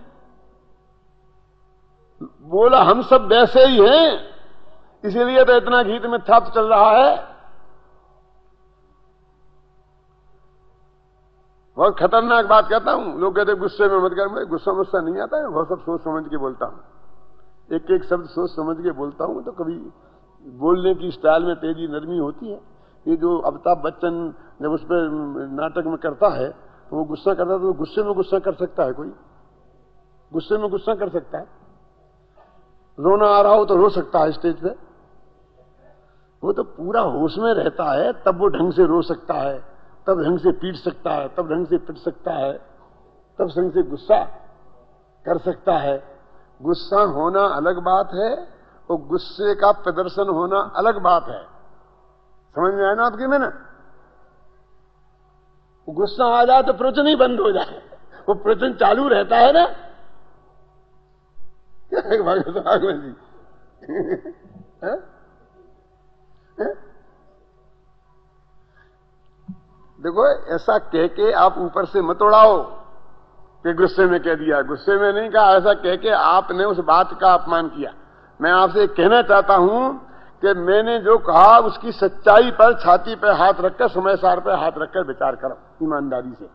बोला हम सब वैसे ही हैं, इसीलिए तो इतना गीत में थप चल रहा है। बहुत खतरनाक बात कहता हूं। लोग कहते गुस्से में मत कर, मैं गुस्सा मुस्सा नहीं आता है, बहुत सब सोच समझ के बोलता हूं, एक एक शब्द सोच समझ के बोलता हूं। तो कभी बोलने की स्टाइल में तेजी नरमी होती है। ये जो अमिताभ बच्चन जब उस पर नाटक में करता है तो वो गुस्सा करता है, तो गुस्से में गुस्सा कर सकता है कोई? गुस्से में गुस्सा कर सकता है? रोना आ रहा हो तो रो सकता है स्टेज पे? वो तो पूरा होश में रहता है, तब वो ढंग से रो सकता है, तब ढंग से पीट सकता है, तब ढंग से पिट सकता है, तब ढंग से गुस्सा कर सकता है। गुस्सा होना अलग बात है और गुस्से का प्रदर्शन होना अलग बात है। समझ में आया ना आपकी? मैंने गुस्सा आ जाए तो प्रवचन ही बंद हो जाए, वो प्रवचन चालू रहता है ना। क्या भागवत जी देखो ऐसा कह के आप ऊपर से मत उड़ाओ कि गुस्से में कह दिया। गुस्से में नहीं कहा, ऐसा कह के आपने उस बात का अपमान किया। मैं आपसे कहना चाहता हूं कि मैंने जो कहा उसकी सच्चाई पर छाती पर हाथ रखकर, समय सार पर हाथ रखकर विचार करो ईमानदारी से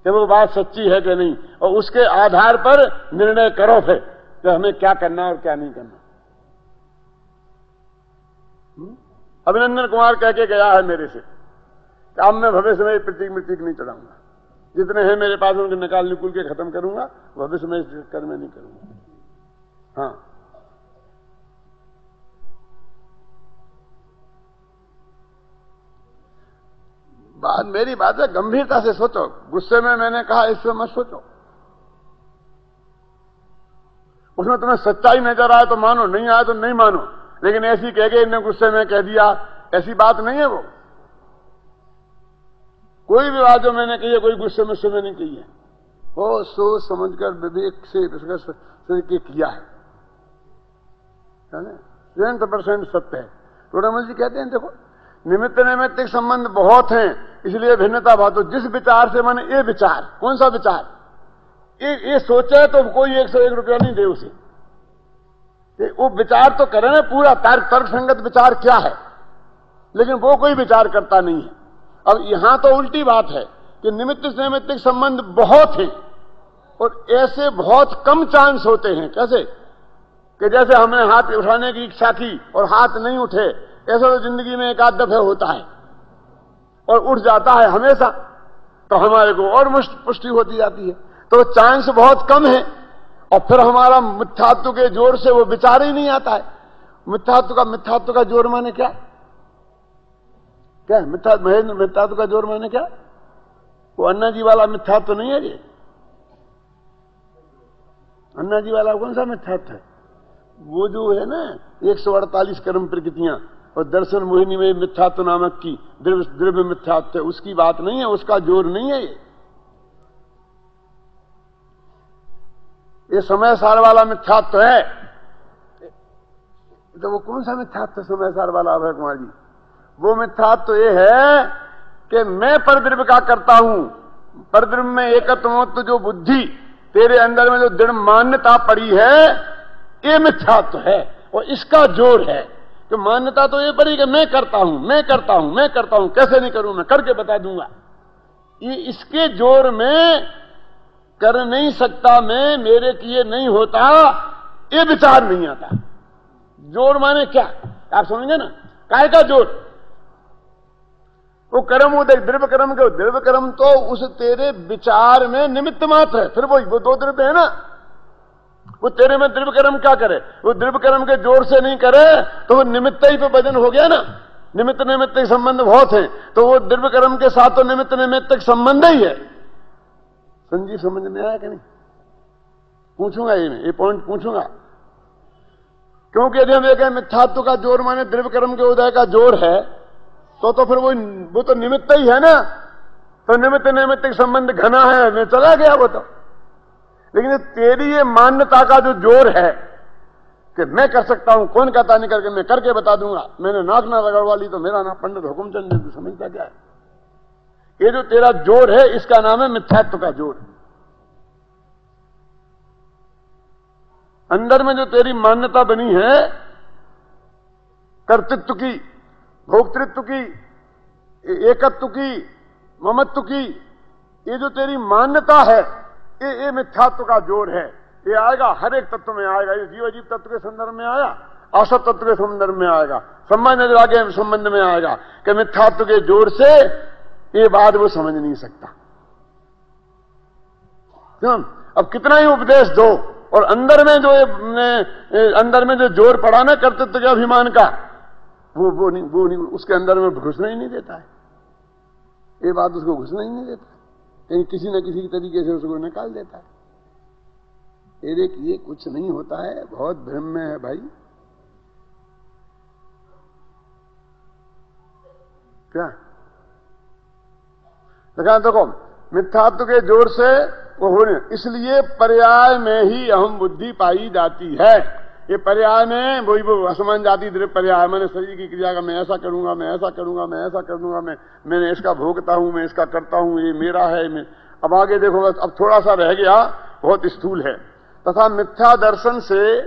कि वो बात सच्ची है कि नहीं, और उसके आधार पर निर्णय करो फिर कि हमें क्या करना और क्या नहीं करना। अभिनंदन कुमार कह के गया है मेरे से कि अब मैं भविष्य में प्रतीक मृतीक नहीं चढ़ाऊंगा, जितने हैं मेरे पास उनके निकाल निकुल के खत्म करूंगा, भविष्य में इस चक्कर में नहीं करूंगा। हाँ बात मेरी बात है, गंभीरता से सोचो। गुस्से में मैंने कहा इसमें मत सोचो। उसमें तुम्हें सच्चाई नजर आए तो मानो, नहीं आए तो नहीं मानो, लेकिन ऐसी कह के इन्हें गुस्से में कह दिया, ऐसी बात नहीं है वो। कोई भी बात जो मैंने कही है कोई गुस्से में से नहीं कही है, वो सोच समझकर विवेक से किया है। 100% सत्य है। टोडामल जी कहते हैं देखो, निमित्त नैमित्तिक संबंध बहुत हैं, इसलिए भिन्नता बात हो। जिस विचार से माने ये विचार, कौन सा विचार, ये सोचे तो कोई 101 रुपया नहीं दे उसे। वो विचार तो करे ना पूरा, तर्क संगत विचार क्या है, लेकिन वो कोई विचार करता नहीं है। अब यहां तो उल्टी बात है कि निमित्त नैमित्तिक संबंध बहुत हैं और ऐसे बहुत कम चांस होते हैं। कैसे कि जैसे हमने हाथ उठाने की इच्छा की और हाथ नहीं उठे, ऐसा तो जिंदगी में एक आध दफे होता है और उठ जाता है हमेशा, तो हमारे को और पुष्टि होती जाती है। तो चांस बहुत कम है और फिर हमारा मिथ्यात्व के जोर से वो विचार ही नहीं आता है। मिथ्यात्व का जोर माने क्या, मिथ्यात्व का जोर माने क्या? वो अन्ना जी वाला मिथ्यात्व नहीं है ये। अन्ना जी वाला कौन सा मिथ्यात्व है? वो जो है ना 148 कर्म प्रकृतियां और दर्शन मोहिनी में मिथ्यात्व नामक की द्रव्य मिथ्यात्व है, उसकी बात नहीं है, उसका जोर नहीं है ये समय सार वाला मिथ्यात्व है। तो वो कौन सा मिथ्यात्व समय सार वाला अभय कुमार जी? वो मिथ्यात्व ये है कि मैं परद्रव्य का करता हूं, परद्रव्य में एकत्वमत्व जो बुद्धि तेरे अंदर में जो दृढ़ मान्यता पड़ी है, ये मिथ्यात्व है और इसका जोर है। तो मान्यता तो ये पड़ी कि मैं करता हूं, कैसे नहीं करूं, मैं करके बता दूंगा। ये इसके जोर में कर नहीं सकता मैं, मेरे किए नहीं होता, ये विचार नहीं आता। जोर माने क्या आप समझेंगे ना? काय का जोर? वो कर्म, वो देख द्रव्य कर्म के, द्रव्य कर्म तो उस तेरे विचार में निमित्त मात्र है। फिर वो दो द्रव्य है ना, वो तेरे में द्रव्य कर्म क्या करे? वो द्रव्य कर्म के जोर से नहीं करे तो वो निमित्त ही पे वजन हो गया ना। निमित्त नैमित्तिक संबंध बहुत है, तो वो द्रव्य कर्म के साथ तो निमित्त नैमित्तिक संबंध ही है। संजीव समझ में आया कि नहीं? पूछूंगा ये पॉइंट पूछूंगा, क्योंकि यदि हम ये कहें मिथ्यात्व का जोर माने द्रव्य कर्म के उदय का जोर है, तो फिर वो तो निमित्त ही है ना। तो निमित्त नैमित्तिक संबंध घना है, मैं चला गया वो तो। लेकिन तेरी ये मान्यता का जो जोर है कि मैं कर सकता हूं, कौन कहता नहीं करके मैं करके बता दूंगा, मैंने नाक ना रगड़वा ली तो मेरा नाम पंडित हुकुमचंद जी, समझता क्या है? ये जो तेरा जोर है इसका नाम है मिथ्यात्व का जोर। अंदर में जो तेरी मान्यता बनी है कर्तृत्व की, भोक्तृत्व की, एकत्व की, ममत्व की, ये जो तेरी मान्यता है, ये मिथ्यात्व का जोर है। ये आएगा हर एक तत्व में आएगा। ये जीव अजीव तत्व के संदर्भ में आया, असत तत्व के संदर्भ में आएगा, संबंध आगे संबंध में आएगा कि मिथ्यात्व के जोर से ये बात वो समझ नहीं सकता। क्यों? अब कितना ही उपदेश दो और अंदर में जो जोर पड़ा ना कर्तृत्व के अभिमान का, वो नहीं उसके अंदर में घुसना ही नहीं देता है। ये बात उसको घुसना ही नहीं देता, कहीं किसी न किसी तरीके से उसको निकाल देता है। ये कुछ नहीं होता है, बहुत भ्रम में है भाई। क्या देखो, मिथ्यात्व के जोर से वो होने, इसलिए पर्याय में ही अहम बुद्धि पाई जाती है। ये पर्याय में वही वो असमान जाति द्रव्य पर्याय, मैंने शरीर की क्रिया का मैं ऐसा करूंगा, मैं ऐसा करूंगा, मैं ऐसा कर दूंगा, मैंने इसका भोगता हूं, मैं इसका करता हूं, ये मेरा है। अब आगे देखो, अब थोड़ा सा रह गया, बहुत स्थूल है। तथा मिथ्या दर्शन से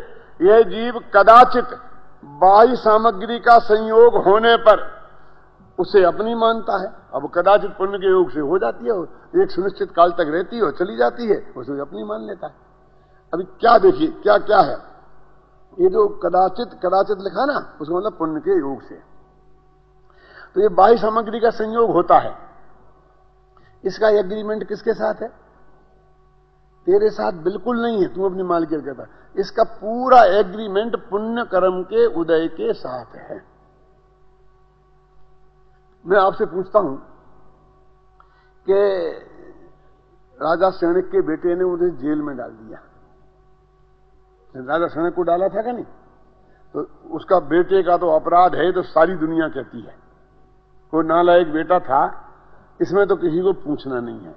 यह जीव कदाचित बाह्य सामग्री का संयोग होने पर उसे अपनी मानता है। अब कदाचित पुण्य के योग से हो जाती है, एक सुनिश्चित काल तक रहती है और चली जाती है, उसे अपनी मान लेता है। अभी क्या देखिए क्या क्या है, ये जो कदाचित लिखा ना, उसका मतलब पुण्य के योग से। तो ये बाह्य सामग्री का संयोग होता है, इसका एग्रीमेंट किसके साथ है? तेरे साथ बिल्कुल नहीं है, तू अपनी मालकियत करता। इसका पूरा एग्रीमेंट पुण्य कर्म के उदय के साथ है। मैं आपसे पूछता हूं कि राजा सैनिक के बेटे ने उन्हें जेल में डाल दिया। राजा सैनिक को डाला था क्या नहीं? तो उसका बेटे का तो अपराध है तो सारी दुनिया कहती है। कोई नालायक बेटा था, इसमें तो किसी को पूछना नहीं है।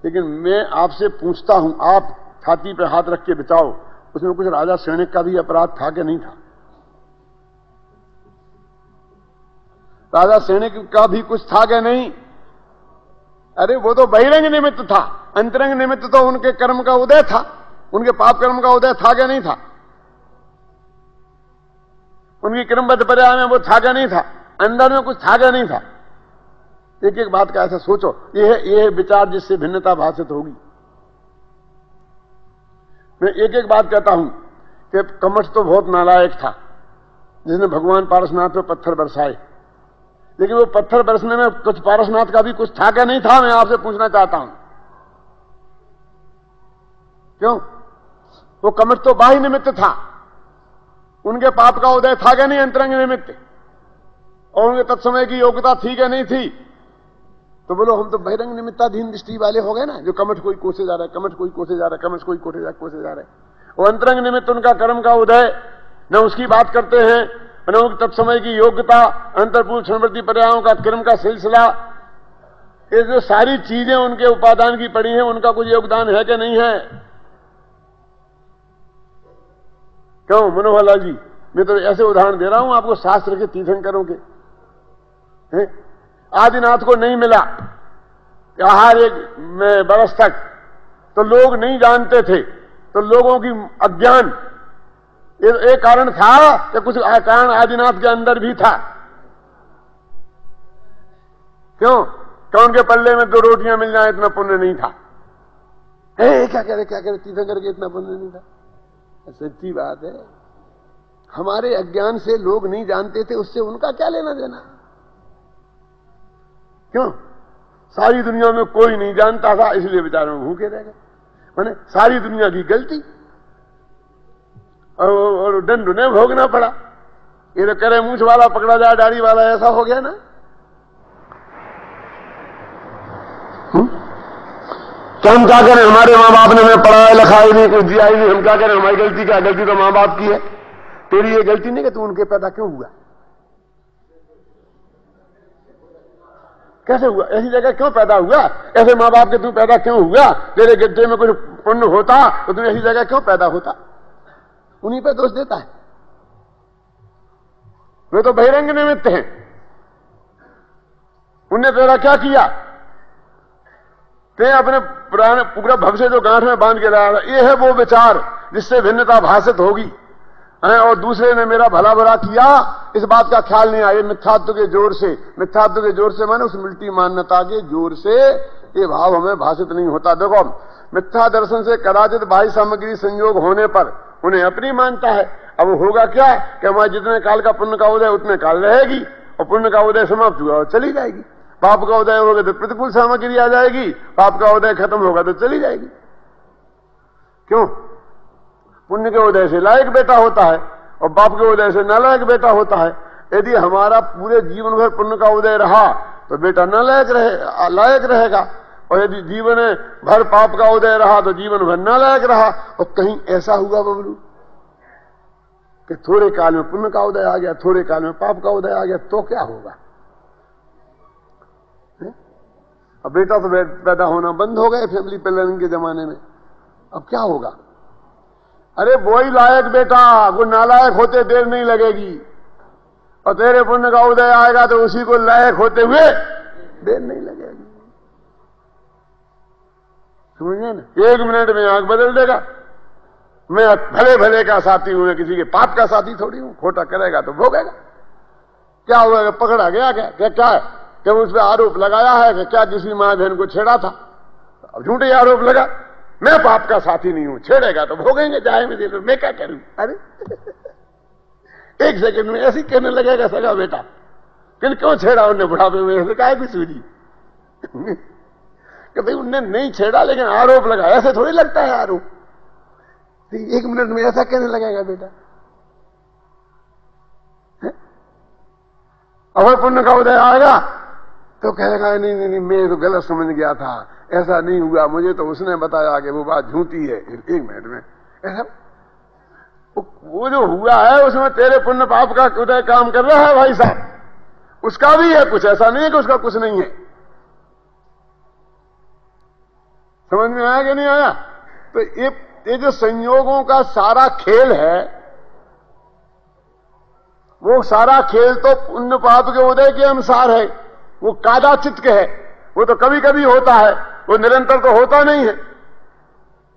लेकिन मैं आपसे पूछता हूं, आप छाती पे हाथ रख के बचाओ, उसमें कुछ राजा सैनिक का भी अपराध था कि नहीं था? राजा सैनिक का भी कुछ था कि नहीं? अरे वो तो बहिरंग निमित्त था, अंतरंग निमित्त तो उनके कर्म का उदय था, उनके पाप कर्म का उदय था कि नहीं था? उनकी क्रमबद्ध पर्याय में वो था कि नहीं था? अंदर में कुछ था कि नहीं था? एक एक बात का ऐसा सोचो। यह विचार जिससे भिन्नता भाषित होगी। मैं एक एक बात कहता हूं कि कमठ तो बहुत नालायक था, जिसने भगवान पारसनाथ पे पत्थर बरसाए। लेकिन वो पत्थर बरसने में कुछ पारसनाथ का भी कुछ था क्या नहीं था? मैं आपसे पूछना चाहता हूं। क्यों? वो कमठ तो बाह्य निमित्त था, उनके पाप का उदय था क्या नहीं अंतरंग निमित्त? और उनके तत्समय की योग्यता थी क्या नहीं थी? तो बोलो हम तो बहिरंग निमित्ताधीन दृष्टि वाले हो गए ना, जो कमठ कोई कोसे जा रहा है, कमठ कोई कोसे जा रहा है, कमठ कोई कोसे जा रहा है। वो अंतरंग निमित्त उनका कर्म का उदय, न उसकी बात करते हैं, न उनकी तत्समय की योग्यता, अंतरपूर्व क्षणवर्ती पर्यायों का कर्म का सिलसिला, ये जो सारी चीजें उनके उपादान की पड़ी हैं, उनका कुछ योगदान है कि नहीं है? क्यों मनोहर लाल जी? मैं तो ऐसे उदाहरण दे रहा हूं आपको शास्त्र के तीर्थंकरों के। आदिनाथ को नहीं मिला आहार एक बरस तक, तो लोग नहीं जानते थे, तो लोगों की अज्ञान एक कारण था कि कुछ कारण आदिनाथ के अंदर भी था। क्यों? क्या उनके पल्ले में 2 रोटियां मिल जाए इतना पुण्य नहीं था? क्या करे तीर्थंकर के इतना पुण्य नहीं था? सच्ची बात है। हमारे अज्ञान से लोग नहीं जानते थे, उससे उनका क्या लेना देना? क्यों? सारी दुनिया में कोई नहीं जानता था, इसलिए बेचारों में भूखे रह गए। माने सारी दुनिया की गलती और दंड उन्हें भोगना पड़ा। ये तो करे मूछ वाला पकड़ा जाए दाढ़ी वाला, ऐसा हो गया ना। तो हम क्या करें? हमारे माँ बाप ने हमें पढ़ाया लिखाई नहीं, कुछ दिया ही नहीं, हम क्या करें? हमारी गलती क्या? गलती तो माँ बाप की है। तेरी ये गलती नहीं कि तू उनके पैदा क्यों हुआ? कैसे हुआ? ऐसी जगह क्यों पैदा हुआ? ऐसे माँ बाप के तू पैदा क्यों हुआ? तेरे गिद्दे में कुछ पुण्य होता तो तू ऐसी जगह क्यों पैदा होता? उन्हीं पे दोष देता है। वे तो बहिरंग निमित्त हैं। उनने तेरा क्या किया? ते अपने पुराने पूरा भविष्य जो गांठ में बांध के लाया, ये है वो विचार जिससे भिन्नता भाषित होगी। और दूसरे ने मेरा भला भला किया, इस बात का ख्याल नहीं आया। मिथ्यात्व के जोर से माने उस मिल्टी मान्यता के जोर से ये भाव हमें भाषित नहीं होता। देखो, मिथ्या दर्शन से कदाचित बाह्य सामग्री संयोग होने पर उन्हें अपनी मानता है। अब होगा क्या कि हमारे जितने काल का पुण्य का उदय उतने काल रहेगी, और पुण्य का उदय समाप्त हुआ और चली जाएगी। पाप का उदय होगा तो प्रतिकूल सामग्री आ जाएगी, पाप का उदय खत्म होगा तो चली जाएगी। क्यों? पुण्य के उदय से लायक बेटा होता है और पाप के उदय से नालायक बेटा होता है। यदि हमारा पूरे जीवन भर पुण्य का उदय रहा तो बेटा लायक रहेगा, और यदि जीवन भर पाप का उदय रहा तो जीवन भर नालायक रहा। और कहीं ऐसा हुआ बबलू कि थोड़े काल में पुण्य का उदय आ गया, थोड़े काल में पाप का उदय आ गया, तो क्या होगा? अब बेटा तो पैदा होना बंद हो गए फैमिली प्लानिंग के जमाने में। अब क्या होगा? अरे वही लायक बेटा, वो नालायक होते देर नहीं लगेगी, और तेरे पुण्य का उदय आएगा तो उसी को लायक होते हुए देर नहीं लगेगी। समझे ना? 1 मिनट में आंख बदल देगा। मैं भले भले का साथी हूं, मैं किसी के पाप का साथी थोड़ी हूं। खोटा करेगा तो भोगेगा। क्या हुआ? पकड़ा गया क्या है? जब उस पर आरोप लगाया है कि क्या किसी मां बहन को छेड़ा था, अब झूठे आरोप लगा। मैं पाप का साथी नहीं हूं, छेड़ेगा तो भोगेंगे, चाहे मैं क्या करूं? अरे 1 सेकंड में ऐसी कहने लगेगा सगा बेटा कि क्यों छेड़ा उनने बुढ़ापे में? क्या कुछ सूझी कि भाई उनने नहीं छेड़ा लेकिन आरोप लगा। ऐसे थोड़ी लगता है आरोप। 1 मिनट में ऐसा कहने लगेगा बेटा। अगर पुण्य का उदय आएगा तो कहेगा नहीं नहीं नहीं, मैं तो गलत समझ गया था, ऐसा नहीं हुआ, मुझे तो उसने बताया कि वो बात झूठी है। 1 मिनट में ऐसा वो जो हुआ है उसमें तेरे पुण्य पाप का उदय काम कर रहा है भाई साहब, उसका भी है कुछ, ऐसा नहीं है कि उसका कुछ नहीं है। समझ में आया कि नहीं आया? तो ये जो संयोगों का सारा खेल है, वो सारा खेल तो पुण्य पाप के उदय के अनुसार है, वो कादाचित के है, वो तो कभी कभी होता है, वो निरंतर तो होता नहीं है।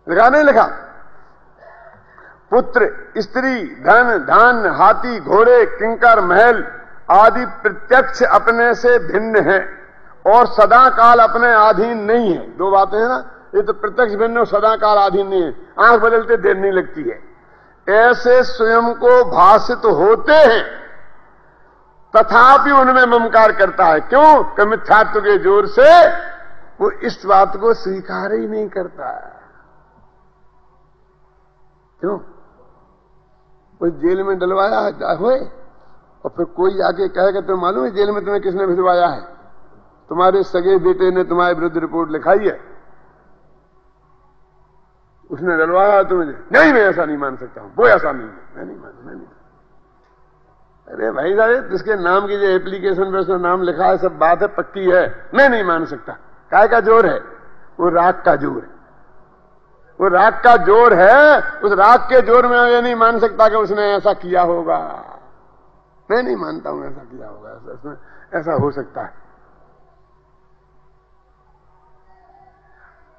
लिखा नहीं लिखा? पुत्र, स्त्री, धन, धान्य, हाथी, घोड़े, किंकर, महल आदि प्रत्यक्ष अपने से भिन्न है और सदा काल अपने अधीन नहीं है। 2 बातें हैं ना, ये तो प्रत्यक्ष भिन्न और सदा काल अधीन नहीं है, आंख बदलते देर नहीं लगती है। ऐसे स्वयं को भासित होते हैं तथापि उनमें ममकार करता है। क्यों? कि मिथ्यात्व के जोर से वो इस बात को स्वीकार ही नहीं करता है। क्यों? वो जेल में डलवाया हुए और फिर कोई आके कहेगा तुम्हें मालूम है जेल में तुम्हें किसने भिजवाया है? तुम्हारे सगे बेटे ने तुम्हारे विरुद्ध रिपोर्ट लिखाई है, उसने डलवाया तुम्हें। नहीं, मैं ऐसा नहीं मान सकता हूं, वो ऐसा नहीं है, मैं नहीं मान। अरे भाई साहब, जिसके नाम की जो एप्लीकेशन पे उसने नाम लिखा है, सब बात है, पक्की है, मैं नहीं मान सकता। काय का जोर है? वो राग का जोर है, वो राग का जोर है। उस राग के जोर में ये नहीं मान सकता कि उसने ऐसा किया होगा। मैं नहीं मानता हूं ऐसा किया होगा, ऐसा हो सकता है।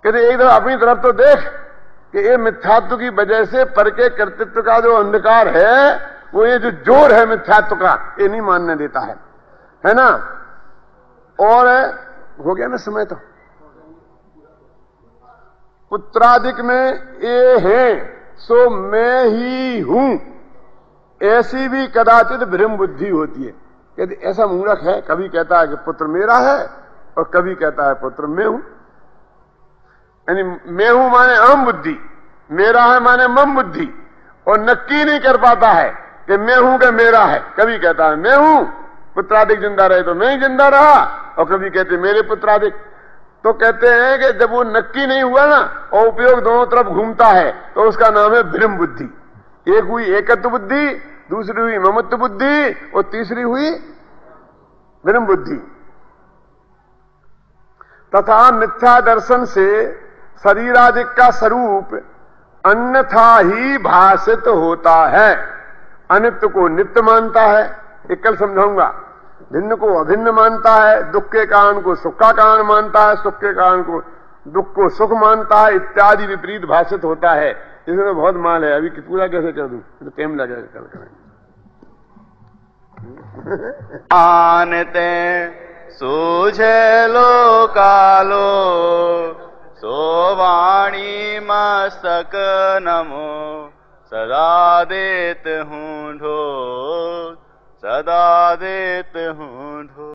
कहते एक दफा अपनी तरफ तो देख कि ये मिथ्यात्व की वजह से पर के कर्तृत्व का जो अंधकार है, वो ये जो जोर है मिथ्यात्व का, ये नहीं मानने देता है ना। और हो गया ना समय? तो पुत्रादिक में ये है सो मैं ही हूं, ऐसी भी कदाचित भ्रम बुद्धि होती है। यदि ऐसा मूर्ख है, कभी कहता है कि पुत्र मेरा है और कभी कहता है पुत्र मैं हूं। यानी मैं हूं माने अहम बुद्धि, मेरा है माने मम बुद्धि, और नक्की नहीं कर पाता है कि मैं हूं कि मेरा है। कभी कहता है मैं हूं, पुत्रादिक जिंदा रहे तो मैं ही जिंदा रहा, और कभी कहते मेरे पुत्रादिक। तो कहते हैं कि जब वो नक्की नहीं हुआ ना और उपयोग दोनों तरफ घूमता है, तो उसका नाम है भ्रम बुद्धि। एक हुई एकत्व बुद्धि, दूसरी हुई ममत्व बुद्धि, और तीसरी हुई भ्रम बुद्धि। तथा मिथ्या दर्शन से शरीरादिक का स्वरूप अन्यथा ही भाषित होता है। अनित्य को नित्य मानता है, एक कल समझाऊंगा। भिन्न को अभिन्न मानता है, दुख के कारण को सुख का कारण मानता है, सुख के कारण को दुख को सुख मानता है, इत्यादि विपरीत भाषित होता है। इसमें तो बहुत माल है, अभी पूरा कैसे कर दूं, तो टाइम लगेगा, कल करेंगे। आनते सूझे लो कालो सो वाणी मस्तक नमो सदा देत हूँ ढो, सदा देत हूँ ढो।